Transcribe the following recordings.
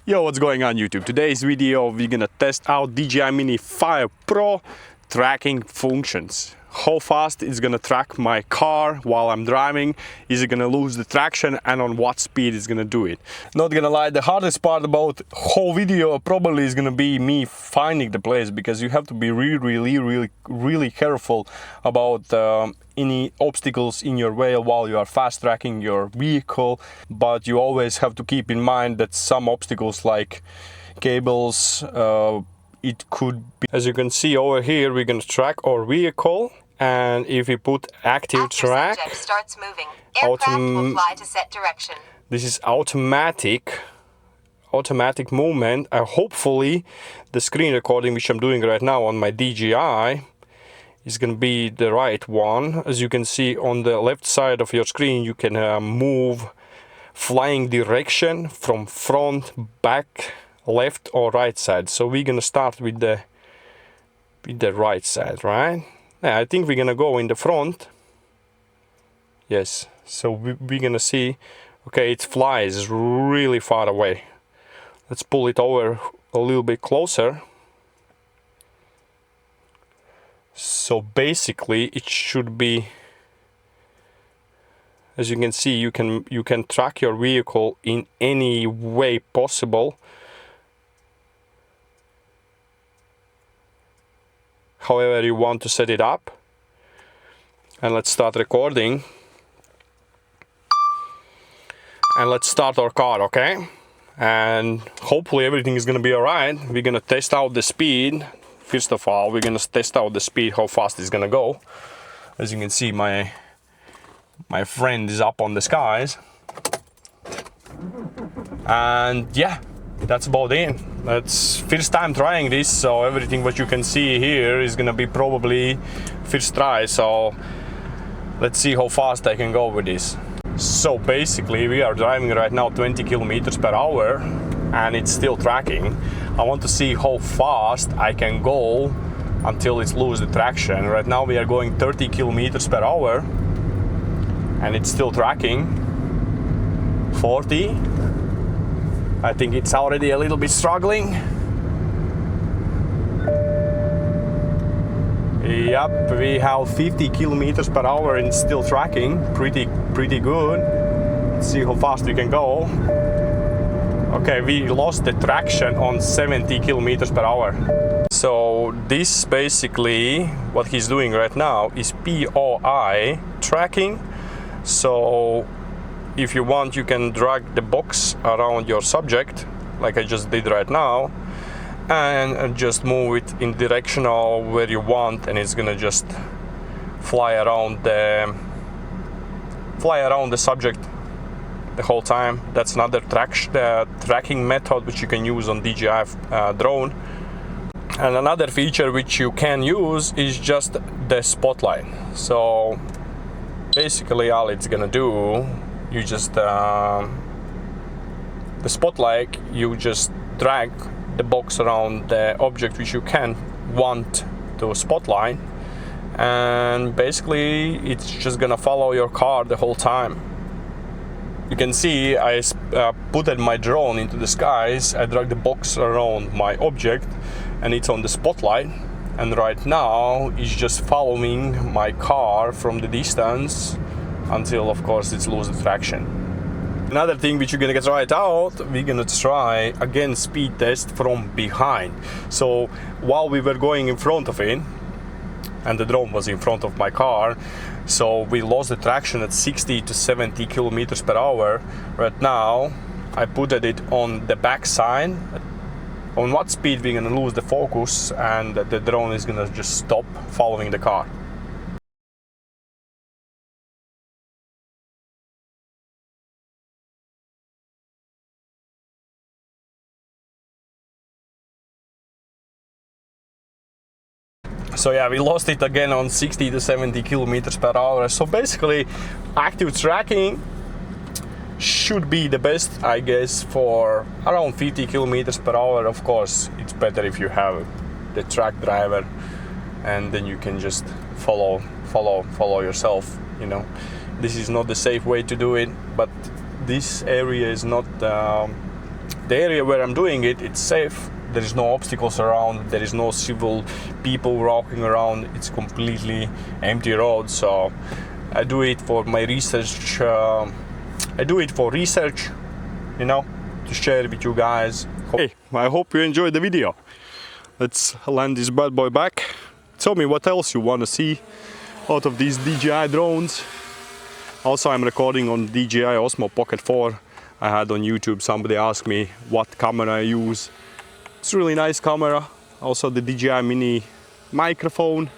Yo, what's going on YouTube? Today's video we're gonna test out DJI Mini 5 Pro tracking functions. How fast it's gonna track my car while I'm driving, is it gonna lose the traction, and on what speed it's gonna do it. Not gonna lie, the hardest part about whole video probably is gonna be me finding the place, because you have to be really careful about any obstacles in your way while you are fast tracking your vehicle. But you always have to keep in mind that some obstacles like cables, it could be, as you can see over here, we're gonna track our vehicle, and if we put ActiveTrack, starts moving. Aircraft will fly to set direction. This is automatic movement, and hopefully the screen recording which I'm doing right now on my DJI is gonna be the right one. As you can see on the left side of your screen, you can move flying direction from front, back, left or right side. So we're gonna start with the right side, right? Yeah, I think we're gonna go in the front. Yes, so we're gonna see, okay, it flies really far away. Let's pull it over a little bit closer. So basically it should be, as you can see, you can track your vehicle in any way possible, however you want to set it up. And let's start recording, and let's start our car, okay? And hopefully everything is gonna be all right. We're gonna test out the speed. First of all, we're gonna test out the speed, how fast it's gonna go. As you can see, my friend is up on the skies, and yeah, that's about it. That's first time trying this, so everything what you can see here is gonna be probably first try. So let's see how fast I can go with this. So basically we are driving right now 20 kilometers per hour, and it's still tracking. I want to see how fast I can go until it loses the traction. Right now we are going 30 kilometers per hour, and it's still tracking. 40. I think it's already a little bit struggling. Yep, we have 50 kilometers per hour and still tracking. Pretty good. Let's see how fast we can go. Okay, we lost the traction on 70 kilometers per hour. So this basically, what he's doing right now is POI tracking. So if you want, you can drag the box around your subject, like I just did right now, and just move it in directional where you want, and it's gonna just fly around the subject the whole time. That's another tracking method which you can use on DJI drone. And another feature which you can use is just the spotlight. So basically all it's gonna do, you just the spotlight, you just drag the box around the object which you can want to spotlight, and basically it's just gonna follow your car the whole time. You can see I put my drone into the skies, I drag the box around my object, and it's on the spotlight, and right now it's just following my car from the distance until, of course, it's loses traction. Another thing which you're gonna try it out, we're gonna try again speed test from behind. So while we were going in front of it, and the drone was in front of my car, so we lost the traction at 60 to 70 kilometers per hour. Right now I put it on the back side. On what speed we're gonna lose the focus, and the drone is gonna just stop following the car. So yeah, we lost it again on 60 to 70 kilometers per hour. So basically active tracking should be the best, I guess, for around 50 kilometers per hour. Of course, it's better if you have the track driver, and then you can just follow yourself, you know. This is not the safe way to do it, but this area is not the area where I'm doing it, it's safe. There is no obstacles around, there is no civil people walking around, it's completely empty road. So I do it for my research, I do it for research, you know, to share with you guys. Hey, I hope you enjoyed the video. Let's land this bad boy back. Tell me what else you want to see out of these DJI drones. Also, I'm recording on DJI Osmo Pocket 4. I had on YouTube, somebody asked me what camera I use. It's a really nice camera. Also the DJI Mini microphone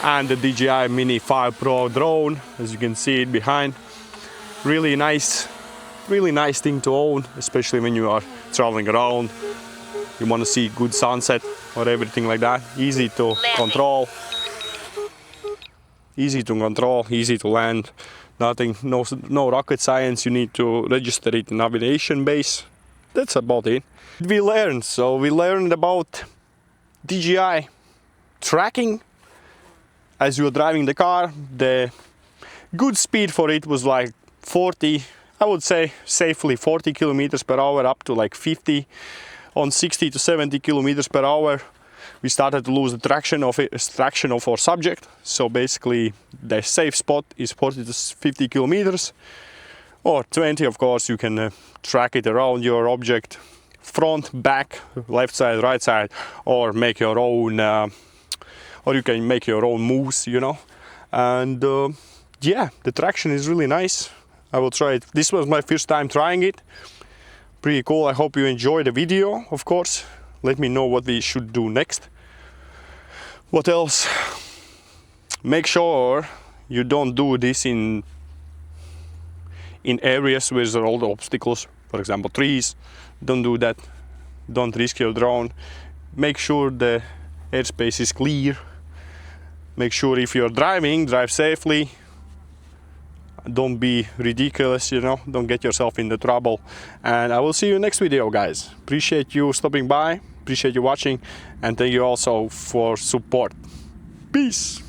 and the DJI Mini 5 Pro drone, as you can see it behind. Really nice thing to own, especially when you are traveling around. You want to see good sunset or everything like that. Easy to control. Easy to control, easy to land. Nothing, no rocket science. You need to register it in navigation base. That's about it. We learned about DJI tracking as you are driving the car. The good speed for it was like 40, I would say safely 40 kilometers per hour up to like 50. On 60 to 70 kilometers per hour, we started to lose the traction of our subject. So basically the safe spot is 40 to 50 kilometers or 20. Of course, you can track it around your object, front, back, left side, right side, or make your own, or you can make your own moves, you know. And yeah, the traction is really nice. I will try it. This was my first time trying it. Pretty cool. I hope you enjoyed the video, of course. Let me know what we should do next. What else? Make sure you don't do this in areas where there are all the obstacles, for example trees. Don't do that. Don't risk your drone. Make sure the airspace is clear. Make sure if you're driving, drive safely. Don't be ridiculous, you know, don't get yourself into trouble. And I will see you next video, guys. Appreciate you stopping by, appreciate you watching, and thank you also for support. Peace.